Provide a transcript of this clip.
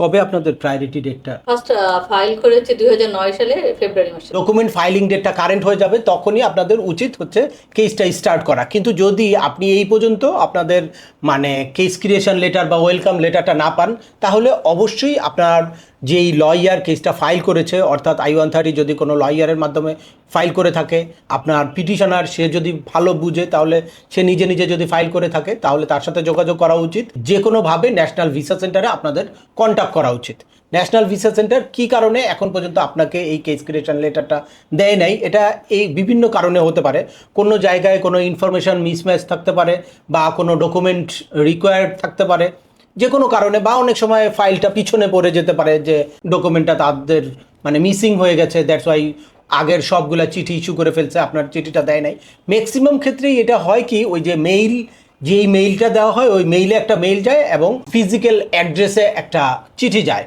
কবে আপনাদের প্রায়োরিটি ডেটটা? ফার্স্ট ফাইল করেছে 2009 সালে ফেব্রুয়ারি মাসে। ডকুমেন্ট ফাইলিং ডেটটা কারেন্ট হয়ে যাবে, তখনই আপনাদের উচিত হচ্ছে কেসটা স্টার্ট করা। কিন্তু যদি আপনি এই পর্যন্ত আপনাদের মানে কেস ক্রিয়েশন লেটার বা ওয়েলকাম লেটারটা না পান, তাহলে অবশ্যই আপনার যেই লয়ার কেসটা ফাইল করেছে, অর্থাৎ I-130 যদি কোনো লয়ারের মাধ্যমে ফাইল করে থাকে, আপনার পিটিশনার সে যদি ভালো বুঝে, তাহলে সে নিজে নিজে যদি ফাইল করে থাকে, তাহলে তার সাথে যোগাযোগ করা উচিত। যে কোনোভাবে ন্যাশনাল ভিসা সেন্টারে আপনাদের কন্ট্যাক্ট করা উচিত। ন্যাশনাল ভিসা সেন্টার কী কারণে এখন পর্যন্ত আপনাকে এই কেস ক্রিয়েশন লেটারটা দেয় নাই, এটা এই বিভিন্ন কারণে হতে পারে। কোনো জায়গায় কোনো ইনফরমেশন মিসম্যাচ থাকতে পারে, বা কোনো ডকুমেন্ট রিকোয়ার্ড থাকতে পারে, যে কোনো কারণে, বা অনেক সময় ফাইলটা পিছনে পড়ে যেতে পারে, যে ডকুমেন্টটা তাদের মানে মিসিং হয়ে গেছে, দ্যাটস ওয়াই আগের সবগুলা চিঠি ইস্যু করে ফেলছে, আপনার চিঠিটা দেয় নাই। ম্যাক্সিমাম ক্ষেত্রেই এটা হয় কি, ওই যে মেইল, যেই মেইলটা দেওয়া হয় ওই মেইলে একটা মেইল যায় এবং ফিজিক্যাল অ্যাড্রেসে একটা চিঠি যায়।